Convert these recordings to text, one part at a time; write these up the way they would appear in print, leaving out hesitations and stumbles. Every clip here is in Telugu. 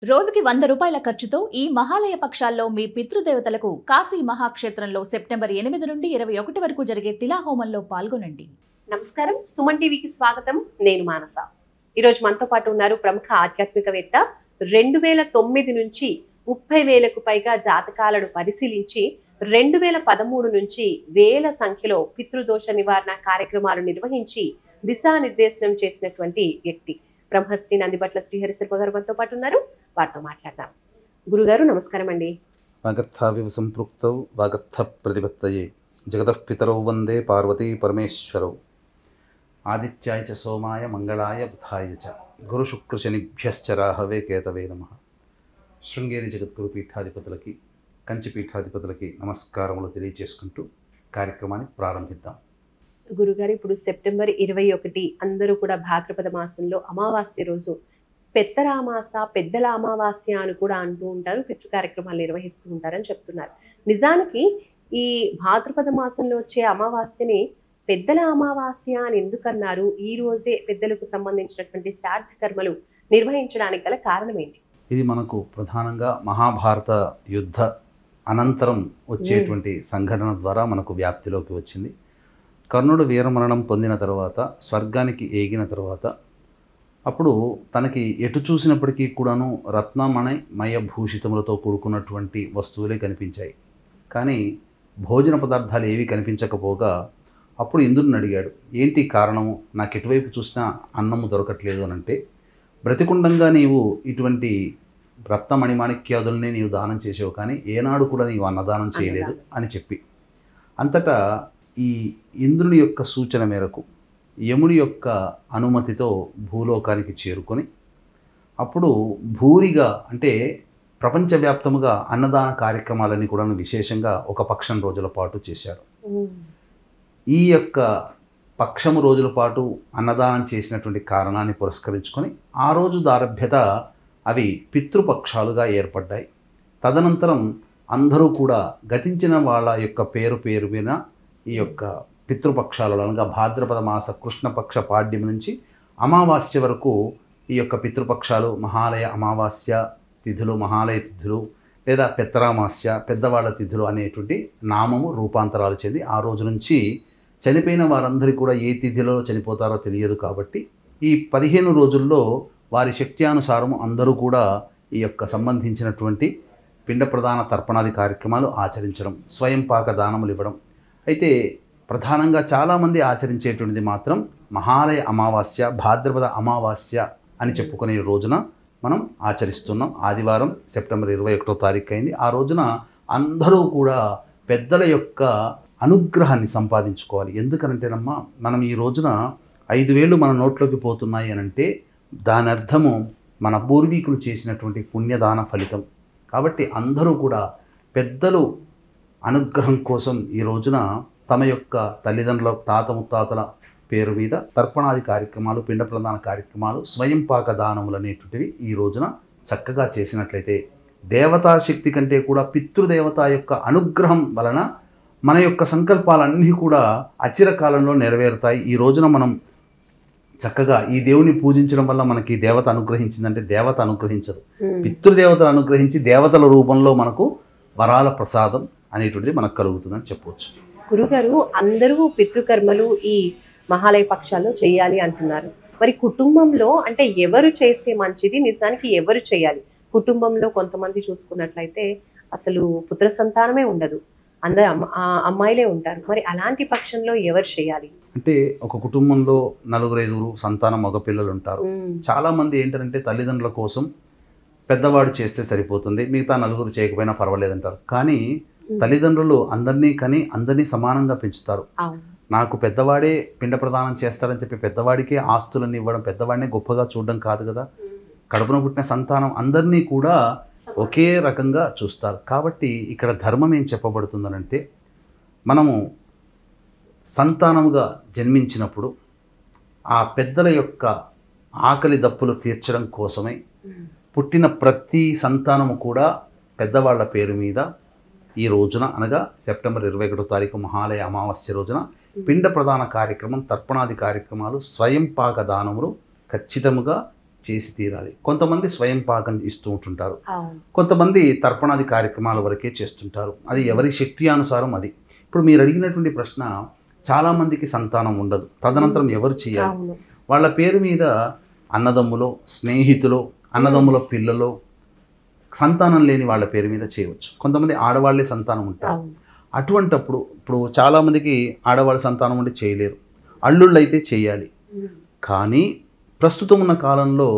రోజుకి ₹100 ఖర్చుతో ఈ మహాలయ పక్షాల్లో మీ పితృదేవతలకు కాశీ మహాక్షేత్రంలో సెప్టెంబర్ 8 నుండి 21 వరకు జరిగే తిలాహోమంలో పాల్గొనండి. నమస్కారం, సుమన్ టీవీకి స్వాగతం. నేను మానస. ఈరోజు మనతో పాటు ఉన్నారు ప్రముఖ ఆధ్యాత్మికవేత్త. 2009 నుంచి 30,000కు పైగా జాతకాలను పరిశీలించి 2013 నుంచి వేల సంఖ్యలో పితృదోష నివారణ కార్యక్రమాలు నిర్వహించి దిశానిర్దేశనం చేసినటువంటి వ్యక్తి బ్రహ్మశ్రీ నందిబట్ల శ్రీహరి శర్మ గారు మనతో పాటు ఉన్నారు. వారితో మాట్లాడదాం. గురుగారు నమస్కారం అండి. వాగర్థావివ సంపృక్తౌ వాగర్థ ప్రతిపత్తయే జగతః పితరౌ వందే పార్వతీ పరమేశ్వరౌ ఆదిత్యాయ చ సోమాయ మంగళాయ బుధాయ చ గురు శుక్ర శనిభ్యశ్చ రాహవే కేతవే నమః. శృంగేరి జగద్గురు పీఠాధిపతులకి కంచి పీఠాధిపతులకి నమస్కారములు తెలియజేసుకుంటూ కార్యక్రమాన్ని ప్రారంభిద్దాం. గురుగారు, ఇప్పుడు సెప్టెంబర్ 21 అందరూ కూడా భాద్రపద మాసంలో అమావాస్య రోజు పెత్తరామాస, పెద్దల అమావాస్య అని కూడా అంటూ ఉంటారు. పితృ కార్యక్రమాలు నిర్వహిస్తూ ఉంటారని చెప్తున్నారు. నిజానికి ఈ భాద్రపద మాసంలో వచ్చే అమావాస్యని పెద్దల అమావాస్య అని ఎందుకన్నారు? ఈ రోజే పెద్దలకు సంబంధించినటువంటి శ్రాద్ధ కర్మలు నిర్వహించడానికి గల కారణం ఏంటి? ఇది మనకు ప్రధానంగా మహాభారత యుద్ధ అనంతరం వచ్చేటువంటి సంఘటన ద్వారా మనకు వ్యాప్తిలోకి వచ్చింది. కర్ణుడు వీరమరణం పొందిన తర్వాత స్వర్గానికి ఏగిన తర్వాత అప్పుడు తనకి ఎటు చూసినప్పటికీ కూడాను రత్నమణిమయ భూషితములతో కూడుకున్నటువంటి వస్తువులే కనిపించాయి. కానీ భోజన పదార్థాలు ఏవి కనిపించకపోగా అప్పుడు ఇంద్రుడిని అడిగాడు, ఏంటి కారణము? నాకు ఎటువైపు చూసినా అన్నము దొరకట్లేదు అని అంటే, బ్రతికుండంగా నీవు ఇటువంటి రత్నమణిమాణిక్యాదుల్ని నీవు దానం చేసావు, కానీ ఏనాడు కూడా నీవు అన్నదానం చేయలేదు అని చెప్పి, అంతటా ఈ ఇంద్రుని యొక్క సూచన మేరకు యముడి యొక్క అనుమతితో భూలోకానికి చేరుకొని అప్పుడు భూరిగా అంటే ప్రపంచవ్యాప్తముగా అన్నదాన కార్యక్రమాలని కూడా విశేషంగా ఒక పక్షం రోజుల పాటు చేశారు. ఈ యొక్క పక్షము రోజుల పాటు అన్నదానం చేసినటువంటి కారణాన్ని పురస్కరించుకొని ఆ రోజు దారభ్యత అవి పితృపక్షాలుగా ఏర్పడ్డాయి. తదనంతరం అందరూ కూడా గతించిన వాళ్ళ యొక్క పేరు మీద ఈ యొక్క పితృపక్షాలలో అనగా భాద్రపద మాస కృష్ణపక్ష పాడ్యం నుంచి అమావాస్య వరకు ఈ యొక్క పితృపక్షాలు మహాలయ అమావాస్య తిథులు, మహాలయ తిథులు లేదా పెత్తరామాస్య పెద్దవాళ్ళ తిథులు అనేటువంటి నామము రూపాంతరాలు చెంది ఆ రోజు నుంచి చనిపోయిన వారందరికీ కూడా ఏ తిథిలో చనిపోతారో తెలియదు. కాబట్టి ఈ 15 రోజుల్లో వారి శక్త్యానుసారము అందరూ కూడా ఈ యొక్క సంబంధించినటువంటి పిండ ప్రదాన తర్పణాది కార్యక్రమాలు ఆచరించడం, స్వయం పాక దానములు ఇవ్వడం. అయితే ప్రధానంగా చాలామంది ఆచరించేటువంటిది మాత్రం మహాలయ అమావాస్య, భాద్రపద అమావాస్య అని చెప్పుకునే రోజున మనం ఆచరిస్తున్నాం. ఆదివారం సెప్టెంబర్ 21వ తారీఖు అయింది. ఆ రోజున అందరూ కూడా పెద్దల యొక్క అనుగ్రహాన్ని సంపాదించుకోవాలి. ఎందుకనంటేనమ్మా, మనం ఈ రోజున 5,000 మన నోట్లోకి పోతున్నాయి అనంటే దాని అర్థము మన పూర్వీకులు చేసినటువంటి పుణ్యదాన ఫలితం. కాబట్టి అందరూ కూడా పెద్దలు అనుగ్రహం కోసం ఈ రోజున తమ యొక్క తల్లిదండ్రుల తాత ముత్తాతల పేరు మీద తర్పణాది కార్యక్రమాలు, పిండ ప్రదాన కార్యక్రమాలు, స్వయం పాక దానములు అనేటువంటివి ఈ రోజున చక్కగా చేసినట్లయితే దేవతాశక్తి కంటే కూడా పితృదేవత యొక్క అనుగ్రహం వలన మన యొక్క సంకల్పాలన్నీ కూడా అచిరకాలంలో నెరవేరుతాయి. ఈ రోజున మనం చక్కగా ఈ దేవుని పూజించడం వల్ల మనకి దేవత అనుగ్రహించిందంటే దేవత అనుగ్రహించదు, పితృదేవతలు అనుగ్రహించి దేవతల రూపంలో మనకు వరాల ప్రసాదం అనేటువంటిది మనకు కలుగుతుందని చెప్పవచ్చు. గురుగారు, అందరూ పితృకర్మలు ఈ మహాలయ పక్షాల్లో చేయాలి అంటున్నారు. మరి కుటుంబంలో అంటే ఎవరు చేస్తే మంచిది? నిజానికి ఎవరు చేయాలి? కుటుంబంలో కొంతమంది చూసుకున్నట్లయితే అసలు పుత్ర సంతానమే ఉండదు, అందరు అమ్మాయిలే ఉంటారు. మరి అలాంటి పక్షంలో ఎవరు చేయాలి? అంటే ఒక కుటుంబంలో 4-5 సంతానం మగపిల్లలు ఉంటారు. చాలామంది ఏంటంటే తల్లిదండ్రుల కోసం పెద్దవాడు చేస్తే సరిపోతుంది, మిగతా 4 చేయకపోయినా పర్వాలేదంటారు. కానీ తల్లిదండ్రులు అందరినీ కని అందరినీ సమానంగా పెంచుతారు. నాకు పెద్దవాడే పిండ ప్రదానం చేస్తారని చెప్పి పెద్దవాడికే ఆస్తులన్నీ ఇవ్వడం, పెద్దవాడినే గొప్పగా చూడడం కాదు కదా. కడుపున పుట్టిన సంతానం అందరినీ కూడా ఒకే రకంగా చూస్తారు. కాబట్టి ఇక్కడ ధర్మం ఏం చెప్పబడుతుందనంటే, మనము సంతానముగా జన్మించినప్పుడు ఆ పెద్దల యొక్క ఆకలి దప్పులు తీర్చడం కోసమై పుట్టిన ప్రతి సంతానము కూడా పెద్దవాళ్ల పేరు మీద ఈ రోజున అనగా సెప్టెంబర్ 21వ తారీఖు మహాలయ అమావాస్య రోజున పిండ ప్రదాన కార్యక్రమం, తర్పణాది కార్యక్రమాలు, స్వయం పాక దానములు ఖచ్చితంగా చేసి తీరాలి. కొంతమంది స్వయం పాకం ఇస్తూ ఉంటుంటారు, అవును. కొంతమంది తర్పణాది కార్యక్రమాల వరకే చేస్తుంటారు. అది ఎవరి శక్తి అనుసారం అది. ఇప్పుడు మీరు అడిగినటువంటి ప్రశ్న, చాలామందికి సంతానం ఉండదు, తదనంతరం ఎవరు చేయాలి? అవును. వాళ్ళ పేరు మీద అన్నదమ్ములో, స్నేహితులు, అన్నదమ్ముల పిల్లలో సంతానం లేని వాళ్ళ పేరు మీద చేయవచ్చు. కొంతమంది ఆడవాళ్ళే సంతానం ఉంటారు. అవును. అటువంటప్పుడు ఇప్పుడు చాలామందికి ఆడవాళ్ళ సంతానం ఉండి చేయలేరు, అల్లుళ్ళు అయితే చేయాలి. కానీ ప్రస్తుతం ఉన్న కాలంలో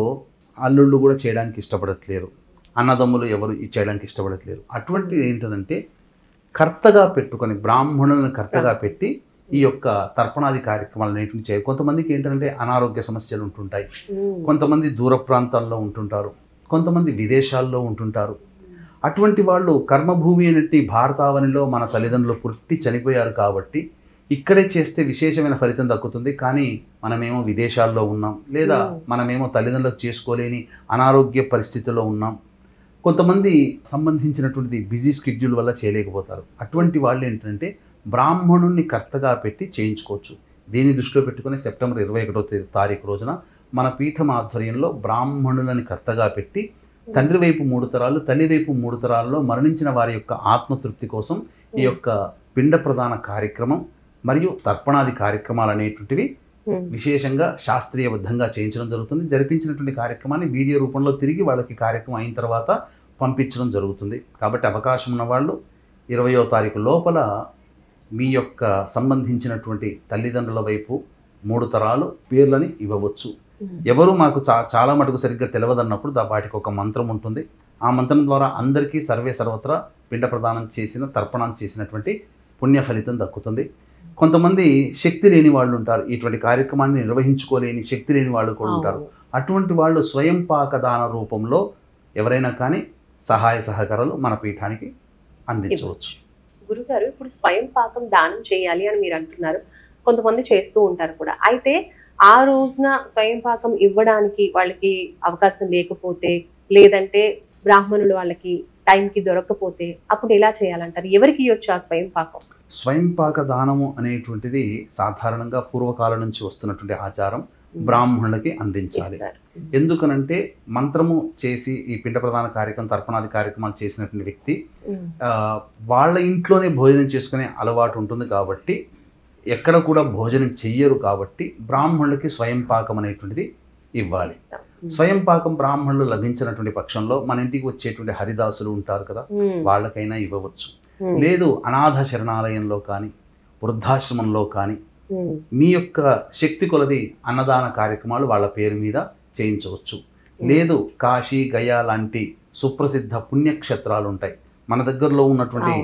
అల్లుళ్ళు కూడా చేయడానికి ఇష్టపడట్లేరు, అన్నదమ్ములు ఎవరు చేయడానికి ఇష్టపడట్లేరు. అటువంటిది ఏంటంటే కర్తగా పెట్టుకొని, బ్రాహ్మణులను కర్తగా పెట్టి ఈ యొక్క తర్పణాది కార్యక్రమాలు అనేటివి చేయాలి. కొంతమందికి ఏంటంటే అనారోగ్య సమస్యలు ఉంటుంటాయి, కొంతమంది దూర ప్రాంతాల్లో ఉంటుంటారు, కొంతమంది విదేశాల్లో ఉంటుంటారు. అటువంటి వాళ్ళు కర్మభూమి అనేటి భారతావనిలో మన తల్లిదండ్రులు పుట్టి చనిపోయారు కాబట్టి ఇక్కడే చేస్తే విశేషమైన ఫలితం దక్కుతుంది. కానీ మనమేమో విదేశాల్లో ఉన్నాం, లేదా మనమేమో తల్లిదండ్రులకు చేసుకోలేని అనారోగ్య పరిస్థితుల్లో ఉన్నాం. కొంతమంది సంబంధించినటువంటి బిజీ స్కెడ్యూల్ వల్ల చేయలేకపోతారు. అటువంటి వాళ్ళు ఏంటంటే బ్రాహ్మణుణ్ణి కర్తగా పెట్టి చేయించుకోవచ్చు. దీన్ని దృష్టిలో పెట్టుకుని సెప్టెంబర్ 21వ తారీఖు రోజున మన పీఠం ఆధ్వర్యంలో బ్రాహ్మణులని కర్తగా పెట్టి తండ్రి వైపు 3 తరాలు, తల్లి వైపు 3 తరాల్లో మరణించిన వారి యొక్క ఆత్మతృప్తి కోసం ఈ యొక్క పిండ ప్రదాన కార్యక్రమం మరియు తర్పణాది కార్యక్రమాలు అనేటువంటివి విశేషంగా శాస్త్రీయబద్ధంగా చేయించడం జరుగుతుంది. జరిపించినటువంటి కార్యక్రమాన్ని వీడియో రూపంలో తిరిగి వాళ్ళకి కార్యక్రమం అయిన తర్వాత పంపించడం జరుగుతుంది. కాబట్టి అవకాశం ఉన్న వాళ్ళు 20వ తారీఖు లోపల మీ యొక్క సంబంధించినటువంటి తల్లిదండ్రుల వైపు 3 తరాలు పేర్లని ఇవ్వవచ్చు. ఎవరు మాకు చాలా మటుకు సరిగ్గా తెలియదన్నప్పుడు వాటికి ఒక మంత్రం ఉంటుంది. ఆ మంత్రం ద్వారా అందరికీ సర్వే సర్వత్రా పిండ ప్రదానం చేసిన, తర్పణం చేసినటువంటి పుణ్య ఫలితం దక్కుతుంది. కొంతమంది శక్తి లేని వాళ్ళు ఉంటారు, ఇటువంటి కార్యక్రమాన్ని నిర్వహించుకోలేని శక్తి లేని వాళ్ళు కూడా ఉంటారు. అటువంటి వాళ్ళు స్వయం పాకదాన రూపంలో ఎవరైనా కానీ సహాయ సహకారాలు మన పీఠానికి అందించవచ్చు. గురుగారు, ఇప్పుడు స్వయం పాకం దానం చేయాలి అని మీరు అంటున్నారు, కొంతమంది చేస్తూ ఉంటారు కూడా. అయితే ఆ రోజున స్వయం పాకం ఇవ్వడానికి వాళ్ళకి అవకాశం లేకపోతే, లేదంటే బ్రాహ్మణులు వాళ్ళకి టైంకి దొరకకపోతే అప్పుడు ఎలా చేయాలంటారు? ఎవరికి ఇవ్వచ్చు ఆ స్వయం పాకం? స్వయం పాక దానము అనేటువంటిది సాధారణంగా పూర్వకాలం నుంచి వస్తున్నటువంటి ఆచారం. బ్రాహ్మణులకి అందించాలి. ఎందుకనంటే మంత్రము చేసి ఈ పిండ ప్రదాన కార్యక్రమం, తర్పణాది కార్యక్రమాలు చేసినటువంటి వ్యక్తి వాళ్ళ ఇంట్లోనే భోజనం చేసుకునే అలవాటు ఉంటుంది కాబట్టి, ఎక్కడ కూడా భోజనం చెయ్యరు కాబట్టి బ్రాహ్మణులకి స్వయం పాకం అనేటువంటిది ఇవ్వాలి. స్వయం పాకం బ్రాహ్మణులు లభించినటువంటి పక్షంలో మన ఇంటికి వచ్చేటువంటి హరిదాసులు ఉంటారు కదా, వాళ్ళకైనా ఇవ్వవచ్చు. లేదు అనాథ శరణాలయంలో కానీ, వృద్ధాశ్రమంలో కానీ మీ యొక్క శక్తి కొలది అన్నదాన కార్యక్రమాలు వాళ్ళ పేరు మీద చేయించవచ్చు. లేదు కాశీ, గయా లాంటి సుప్రసిద్ధ పుణ్యక్షేత్రాలు ఉంటాయి మన దగ్గరలో ఉన్నటువంటి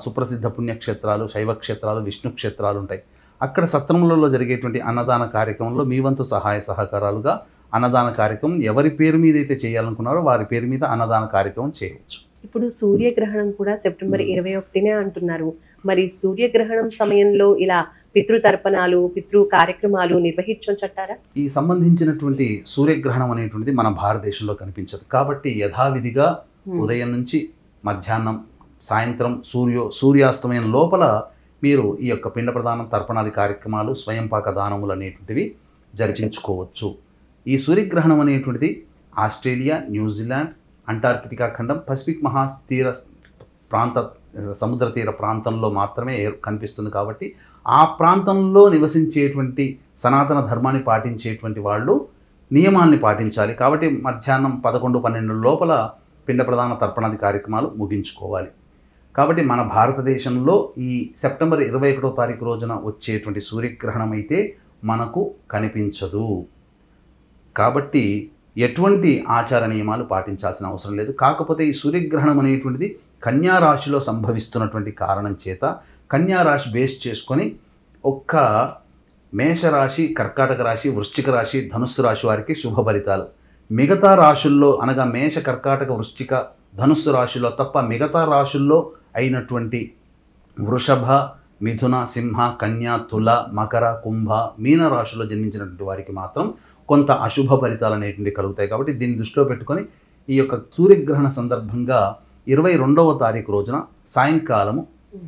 సుప్రసిద్ధ పుణ్యక్షేత్రాలు, శైవ క్షేత్రాలు, విష్ణు క్షేత్రాలు ఉంటాయి. అక్కడ సత్రములలో జరిగేటువంటి అన్నదాన కార్యక్రమంలో మీ వంతు సహాయ సహకారాలుగా అన్నదాన కార్యక్రమం ఎవరి పేరు మీద అయితే చేయాలనుకున్నారో వారి పేరు మీద అన్నదాన కార్యక్రమం చేయవచ్చు. ఇప్పుడు సూర్యగ్రహణం కూడా సెప్టెంబర్ 21నే అంటున్నారు. మరి సూర్యగ్రహణం సమయంలో ఇలా పితృతర్పణాలు, పితృ కార్యక్రమాలు నిర్వహించొచ్చంటారా? ఈ సంబంధించినటువంటి సూర్యగ్రహణం అనేటువంటిది మన భారతదేశంలో కనిపించదు కాబట్టి యథావిధిగా ఉదయం నుంచి మధ్యాహ్నం, సాయంత్రం సూర్యాస్తమయం లోపల మీరు ఈ యొక్క పిండ ప్రదానం, తర్పణాది కార్యక్రమాలు, స్వయంపాక దానములు అనేటువంటివి జరిపించుకోవచ్చు. ఈ సూర్యగ్రహణం అనేటువంటిది ఆస్ట్రేలియా, న్యూజిలాండ్, అంటార్కిటికా ఖండం, పసిఫిక్ మహాతీర ప్రాంత, సముద్ర తీర ప్రాంతంలో మాత్రమే కనిపిస్తుంది కాబట్టి ఆ ప్రాంతంలో నివసించేటువంటి సనాతన ధర్మాన్ని పాటించేటువంటి వాళ్ళు నియమాల్ని పాటించాలి. కాబట్టి మధ్యాహ్నం 11-12 లోపల పిండ ప్రదాన తర్పణాది కార్యక్రమాలు ముగించుకోవాలి. కాబట్టి మన భారతదేశంలో ఈ సెప్టెంబర్ 21వ తారీఖు రోజున వచ్చేటువంటి సూర్యగ్రహణం అయితే మనకు కనిపించదు. కాబట్టి ఎటువంటి ఆచార నియమాలు పాటించాల్సిన అవసరం లేదు. కాకపోతే ఈ సూర్యగ్రహణం అనేటువంటిది కన్యా రాశిలో సంభవిస్తున్నటువంటి కారణం చేత కన్యా రాశి బేస్ చేసుకొని ఒక్క మేషరాశి, కర్కాటక రాశి, వృశ్చిక రాశి, ధనుస్సు రాశి వారికి శుభ ఫలితాలు. మిగతా రాశుల్లో అనగా మేష, కర్కాటక, వృశ్చిక, ధనుస్సు రాశిలో తప్ప మిగతా రాశుల్లో అయినటువంటి వృషభ, మిథున, సింహ, కన్య, తుల, మకర, కుంభ, మీన రాశిలో జన్మించినటువంటి వారికి మాత్రం కొంత అశుభ ఫలితాలు అనేటువంటివి కలుగుతాయి. కాబట్టి దీన్ని దృష్టిలో పెట్టుకొని ఈ యొక్క సూర్యగ్రహణ సందర్భంగా 22వ తారీఖు రోజున సాయంకాలము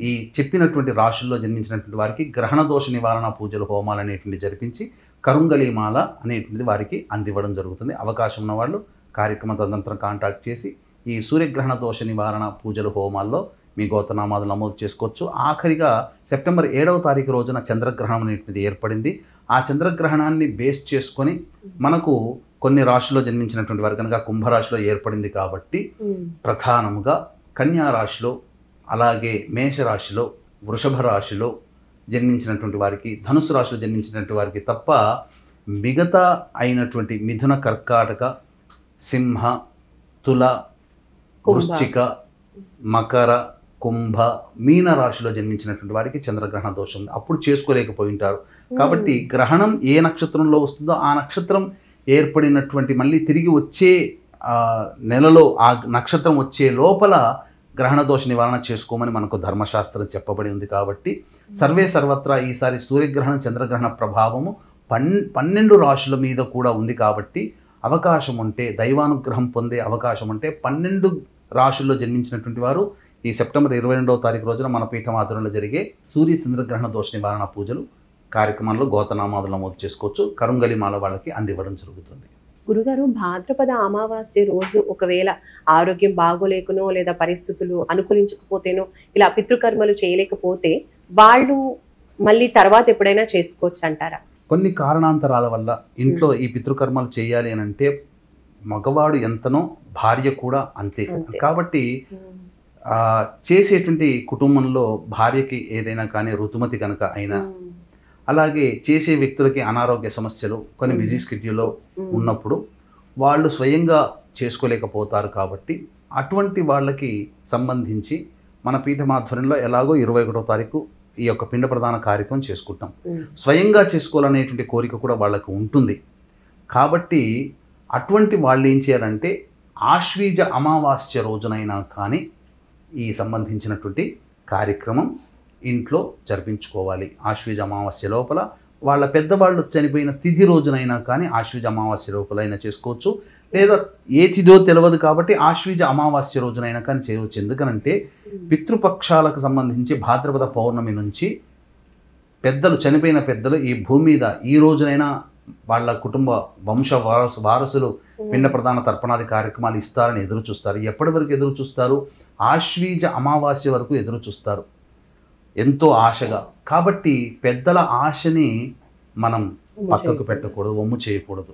ఈ చెప్పినటువంటి రాశుల్లో జన్మించినటువంటి వారికి గ్రహణ దోష నివారణ పూజలు, హోమాలు అనేటువంటి జరిపించి కరుంగలిమాల అనేటువంటిది వారికి అందివ్వడం జరుగుతుంది. అవకాశం ఉన్న వాళ్ళు కార్యక్రమం తదనంతరం కాంటాక్ట్ చేసి ఈ సూర్యగ్రహణ దోష నివారణ పూజలు హోమాల్లో మీ గోత్రనామాలు నమోదు చేసుకోవచ్చు. ఆఖరిగా సెప్టెంబర్ 7వ తారీఖు రోజున చంద్రగ్రహణం అనేటువంటిది ఏర్పడింది. ఆ చంద్రగ్రహణాన్ని బేస్ చేసుకొని మనకు కొన్ని రాశుల్లో జన్మించినటువంటి వారు కనుక కుంభరాశిలో ఏర్పడింది కాబట్టి ప్రధానముగా కన్యా రాశిలో, అలాగే మేషరాశిలో, వృషభ రాశిలో జన్మించినటువంటి వారికి, ధనుసు రాశిలో జన్మించినటువంటి వారికి తప్ప మిగతా అయినటువంటి మిథున, కర్కాటక, సింహ, తుల, వృశ్చిక, మకర, కుంభ, మీన రాశిలో జన్మించినటువంటి వారికి చంద్రగ్రహణ దోషం ఉంది. అప్పుడు చేసుకోలేకపోయి ఉంటారు. కాబట్టి గ్రహణం ఏ నక్షత్రంలో వస్తుందో ఆ నక్షత్రం ఏర్పడినటువంటి మళ్ళీ తిరిగి వచ్చే నెలలో ఆ నక్షత్రం వచ్చే లోపల గ్రహణ దోష నివారణ చేసుకోమని మనకు ధర్మశాస్త్రం చెప్పబడి ఉంది. కాబట్టి సర్వే సర్వత్రా ఈసారి సూర్యగ్రహణం చంద్రగ్రహణ ప్రభావము 12 రాశుల మీద కూడా ఉంది. కాబట్టి అవకాశం ఉంటే, దైవానుగ్రహం పొందే అవకాశం ఉంటే 12 రాశుల్లో జన్మించినటువంటి వారు ఈ సెప్టెంబర్ 22వ తారీఖు రోజున మన పీఠం ఆధ్వర్యంలో జరిగే సూర్య చంద్రగ్రహణ దోష నివారణ పూజలు కార్యక్రమంలో గోత్రనామాలు నమోదు చేసుకోవచ్చు. కరుంగలిమాల వాళ్ళకి అందివ్వడం జరుగుతుంది. గురుగారు, భాద్రపద అమావాస్య రోజు ఒకవేళ ఆరోగ్యం బాగోలేకనో లేదా పరిస్థితులు అనుకూలించకపోతేనో ఇలా పితృకర్మలు చేయలేకపోతే వాళ్ళు మళ్ళీ తర్వాత ఎప్పుడైనా చేసుకోవచ్చు అంటారా? కొన్ని కారణాంతరాల వల్ల ఇంట్లో ఈ పితృకర్మలు చేయాలి అని అంటే మగవాడు ఎంతనో భార్య కూడా అంతే. కాబట్టి చేసేటువంటి కుటుంబంలో భార్యకి ఏదైనా కానీ ఋతుమతి కనుక అయినా, అలాగే చేసే వ్యక్తులకి అనారోగ్య సమస్యలు కొన్ని బిజీ షెడ్యూల్లో ఉన్నప్పుడు వాళ్ళు స్వయంగా చేసుకోలేకపోతారు. కాబట్టి అటువంటి వాళ్ళకి సంబంధించి మన పీఠమాధ్వర్యంలో ఎలాగో 21వ తారీఖు ఈ యొక్క పిండ ప్రదాన కార్యక్రమం చేసుకుంటాం. స్వయంగా చేసుకోవాలనేటువంటి కోరిక కూడా వాళ్ళకు ఉంటుంది. కాబట్టి అటువంటి వాళ్ళు ఏం చేయాలంటే ఆశ్వీజ అమావాస్య రోజునైనా కానీ ఈ సంబంధించినటువంటి కార్యక్రమం ఇంట్లో జరిపించుకోవాలి. ఆశ్వీజ అమావాస్య లోపల వాళ్ళ పెద్దవాళ్ళు చనిపోయిన తిథి రోజునైనా కానీ ఆశ్వీజ అమావాస్య లోపల అయినా చేసుకోవచ్చు. లేదా ఏ తిథో తెలియదు కాబట్టి ఆశ్వీజ అమావాస్య రోజునైనా కానీ చేయవచ్చు. ఎందుకనంటే పితృపక్షాలకు సంబంధించి భాద్రపద పౌర్ణమి నుంచి పెద్దలు, చనిపోయిన పెద్దలు ఈ భూమి మీద ఈ రోజునైనా వాళ్ళ కుటుంబ వంశ వారసులు పిండ ప్రధాన తర్పణాది కార్యక్రమాలు ఇస్తారని ఎదురు చూస్తారు. ఎప్పటి వరకు ఎదురు చూస్తారు? ఆశ్వీజ అమావాస్య వరకు ఎదురు చూస్తారు ఎంతో ఆశగా. కాబట్టి పెద్దల ఆశని మనం పక్కకు పెట్టకూడదు, వమ్ము చేయకూడదు.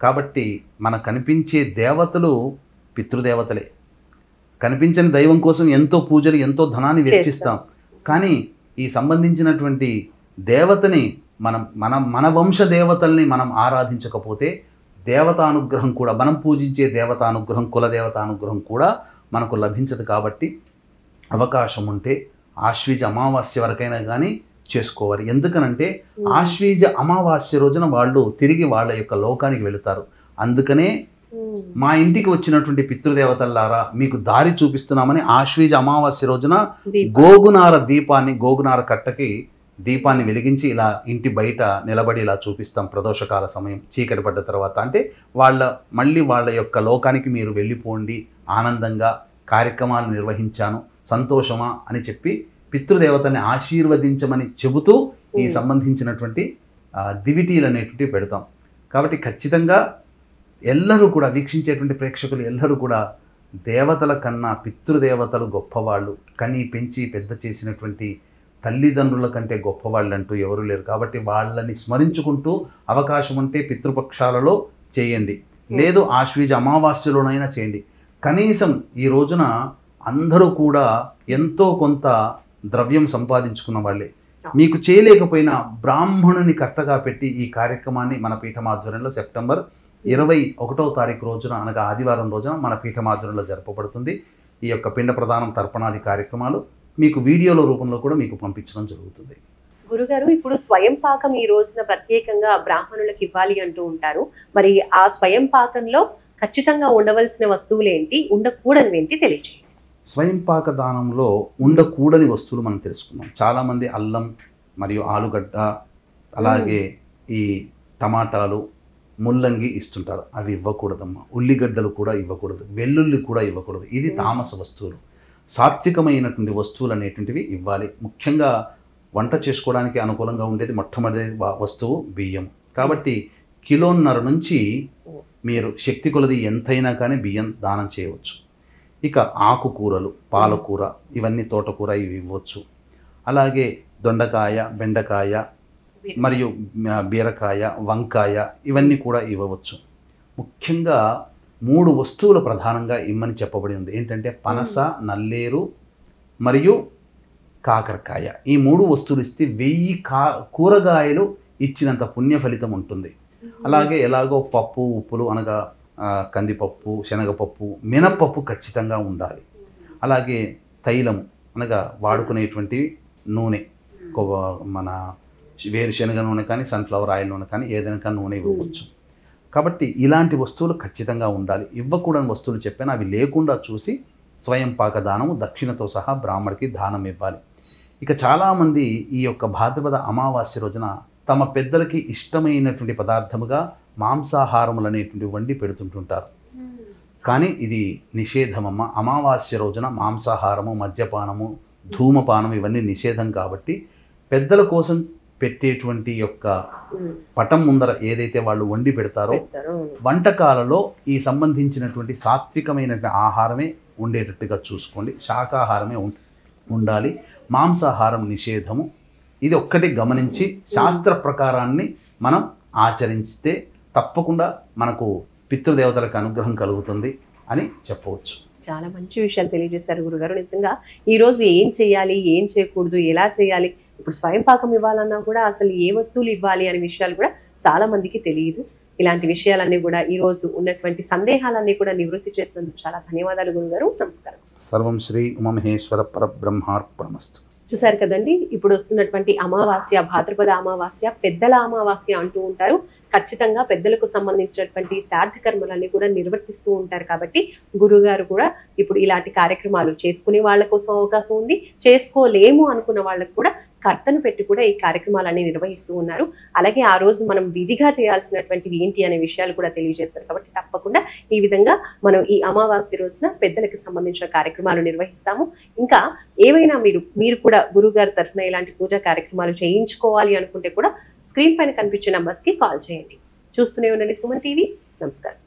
కాబట్టి మనకు కనిపించే దేవతలు పితృదేవతలే. కనిపించని దైవం కోసం ఎంతో పూజలు, ఎంతో ధనాన్ని వెచ్చిస్తాం. కానీ ఈ సంబంధించినటువంటి దేవతని మన వంశ దేవతల్ని మనం ఆరాధించకపోతే దేవతానుగ్రహం కూడా, మనం పూజించే దేవతానుగ్రహం, కులదేవతానుగ్రహం కూడా మనకు లభించదు. కాబట్టి అవకాశం ఉంటే ఆశ్వీజ అమావాస్య వరకైనా కానీ చేసుకోవాలి. ఎందుకనంటే ఆశ్వీజ అమావాస్య రోజున వాళ్ళు తిరిగి వాళ్ళ యొక్క లోకానికి వెళుతారు. అందుకనే మా ఇంటికి వచ్చినటువంటి పితృదేవతల్లారా మీకు దారి చూపిస్తున్నామని ఆశ్వీజ అమావాస్య రోజున గోగునార కట్టకి దీపాన్ని వెలిగించి ఇలా ఇంటి బయట నిలబడి ఇలా చూపిస్తాం. ప్రదోషకాల సమయం చీకటి పడ్డ తర్వాత, అంటే మళ్ళీ వాళ్ళ యొక్క లోకానికి మీరు వెళ్ళిపోండి, ఆనందంగా కార్యక్రమాలు నిర్వహించాను, సంతోషమా అని చెప్పి పితృదేవతని ఆశీర్వదించమని చెబుతూ ఈ సంబంధించినటువంటి దివిటీలు అనేటువంటివి పెడతాం. కాబట్టి ఖచ్చితంగా ఎల్లరూ కూడా, వీక్షించేటువంటి ప్రేక్షకులు ఎల్లరూ కూడా దేవతల కన్నా పితృదేవతలు గొప్పవాళ్ళు, కని పెంచి పెద్ద చేసినటువంటి తల్లిదండ్రుల కంటే గొప్పవాళ్ళు అంటూ ఎవరు లేరు. కాబట్టి వాళ్ళని స్మరించుకుంటూ అవకాశం ఉంటే పితృపక్షాలలో చేయండి, లేదు ఆశ్వీజ అమావాస్యలోనైనా చేయండి. కనీసం ఈ రోజున అందరూ కూడా ఎంతో కొంత ద్రవ్యం సంపాదించుకున్న వాళ్ళే. మీకు చేయలేకపోయినా బ్రాహ్మణుని కర్తగా పెట్టి ఈ కార్యక్రమాన్ని మన పీఠమాధ్వర్యంలో సెప్టెంబర్ 21వ తారీఖు రోజున, అనగా ఆదివారం రోజున మన పీఠమాధ్వర్యంలో జరపబడుతుంది. ఈ యొక్క పిండ ప్రదానం తర్పణాది కార్యక్రమాలు మీకు వీడియోల రూపంలో కూడా మీకు పంపించడం జరుగుతుంది. గురుగారు, ఇప్పుడు స్వయం పాకం ఈ రోజున ప్రత్యేకంగా బ్రాహ్మణులకు ఇవ్వాలి అంటూ ఉంటారు. మరి ఆ స్వయం పాకంలో ఖచ్చితంగా ఉండవలసిన వస్తువులు ఏంటి, ఉండకూడనివి ఏంటి తెలియజేయండి. స్వయం పాక దానంలో ఉండకూడని వస్తువులు మనం తెలుసుకున్నాం. చాలామంది అల్లం మరియు ఆలుగడ్డ, అలాగే ఈ టమాటాలు, ముల్లంగి ఇస్తుంటారు. అవి ఇవ్వకూడదమ్మా. ఉల్లిగడ్డలు కూడా ఇవ్వకూడదు, వెల్లుల్లి కూడా ఇవ్వకూడదు. ఇది తామస వస్తువులు. సాత్వికమైనటువంటి వస్తువులు అనేటువంటివి ఇవ్వాలి. ముఖ్యంగా వంట చేసుకోవడానికి అనుకూలంగా ఉండేది మొట్టమొదటి వస్తువు బియ్యం. కాబట్టి కిలోన్నర నుంచి మీరు శక్తి కొలది ఎంతైనా కానీ బియ్యం దానం చేయవచ్చు. ఇక ఆకుకూరలు, పాలకూర, ఇవన్నీ తోటకూర ఇవి ఇవ్వచ్చు. అలాగే దొండకాయ, బెండకాయ మరియు బీరకాయ, వంకాయ ఇవన్నీ కూడా ఇవ్వవచ్చు. ముఖ్యంగా 3 వస్తువులు ప్రధానంగా ఇమ్మని చెప్పబడి ఉంది. ఏంటంటే పనస, నల్లేరు మరియు కాకరకాయ. ఈ 3 వస్తువులు ఇస్తే 1000 కూరగాయలు ఇచ్చినంత పుణ్య ఫలితం ఉంటుంది. అలాగే ఎలాగో పప్పు, ఉప్పులు అనగా కందిపప్పు, శనగపప్పు, మినప్పప్పు ఖచ్చితంగా ఉండాలి. అలాగే తైలం అనగా వాడుకునేటువంటి నూనె, మన వేరుశనగ నూనె కానీ, సన్ఫ్లవర్ ఆయిల్ నూనె కానీ ఏదైనా కానీ నూనె ఇవ్వవచ్చు. కాబట్టి ఇలాంటి వస్తువులు ఖచ్చితంగా ఉండాలి. ఇవ్వకూడని వస్తువులు చెప్పినా అవి లేకుండా చూసి స్వయం పాక దానము దక్షిణతో సహా బ్రాహ్మడికి దానం ఇవ్వాలి. ఇక చాలామంది ఈ యొక్క భాద్రపద అమావాస్య రోజున తమ పెద్దలకి ఇష్టమైనటువంటి పదార్థముగా మాంసాహారములు అనేటువంటి వండి పెడుతుంటుంటారు. కానీ ఇది నిషేధమమ్మ. అమావాస్య రోజున మాంసాహారము, మద్యపానము, ధూమపానం ఇవన్నీ నిషేధం. కాబట్టి పెద్దల కోసం పెట్టేటువంటి యొక్క పటం ముందర ఏదైతే వాళ్ళు వండి పెడతారో వంటకాలలో ఈ సంబంధించినటువంటి సాత్వికమైన ఆహారమే ఉండేటట్టుగా చూసుకోండి. శాకాహారమే ఉండాలి. మాంసాహారం నిషేధము. ఇది ఒక్కటి గమనించి శాస్త్ర ప్రకారాన్ని మనం ఆచరిస్తే తప్పకుండా మనకు పితృదేవతలకు అనుగ్రహం కలుగుతుంది అని చెప్పవచ్చు. చాలా మంచి విషయాలు తెలియజేశారు గురుగారు. నిజంగా ఈరోజు ఏం చేయాలి, ఏం చేయకూడదు, ఎలా చేయాలి, ఇప్పుడు స్వయం పాకం ఇవ్వాలన్నా కూడా అసలు ఏ వస్తువులు ఇవ్వాలి అనే విషయాలు కూడా చాలా మందికి తెలియదు. ఇలాంటి విషయాలన్నీ కూడా ఈరోజు ఉన్నటువంటి సందేహాలన్నీ కూడా నివృత్తి చేసినందుకు చాలా ధన్యవాదాలు గురుగారు. నమస్కారం. సర్వం శ్రీ ఉమామహేశ్వర పరబ్రహ్మార్పణమస్తు. చూసారు కదండి, ఇప్పుడు వస్తున్నటువంటి అమావాస్య, భాద్రపద అమావాస్య, పెద్దల అమావాస్య అంటూ ఉంటారు. ఖచ్చితంగా పెద్దలకు సంబంధించినటువంటి శ్రాద్ధ కర్మలన్నీ కూడా నిర్వర్తిస్తూ ఉంటారు. కాబట్టి గురుగారు కూడా ఇప్పుడు ఇలాంటి కార్యక్రమాలు చేసుకునే వాళ్ళ కోసం అవకాశం ఉంది, చేసుకోలేము అనుకున్న వాళ్ళకు కూడా కర్తను పెట్టి కూడా ఈ కార్యక్రమాలన్నీ నిర్వహిస్తూ ఉన్నారు. అలాగే ఆ రోజు మనం విధిగా చేయాల్సినటువంటివి ఏంటి అనే విషయాలు కూడా తెలియజేశారు. కాబట్టి తప్పకుండా ఈ విధంగా మనం ఈ అమావాస్య రోజున పెద్దలకు సంబంధించిన కార్యక్రమాలు నిర్వహిస్తాము. ఇంకా ఏవైనా మీరు కూడా గురుగారి తరఫున ఇలాంటి పూజా కార్యక్రమాలు చేయించుకోవాలి అనుకుంటే కూడా స్క్రీన్ పైన కనిపించే నంబర్స్కి కాల్ చేయండి. చూస్తూనే ఉండండి సుమన్ టీవీ. నమస్కారం.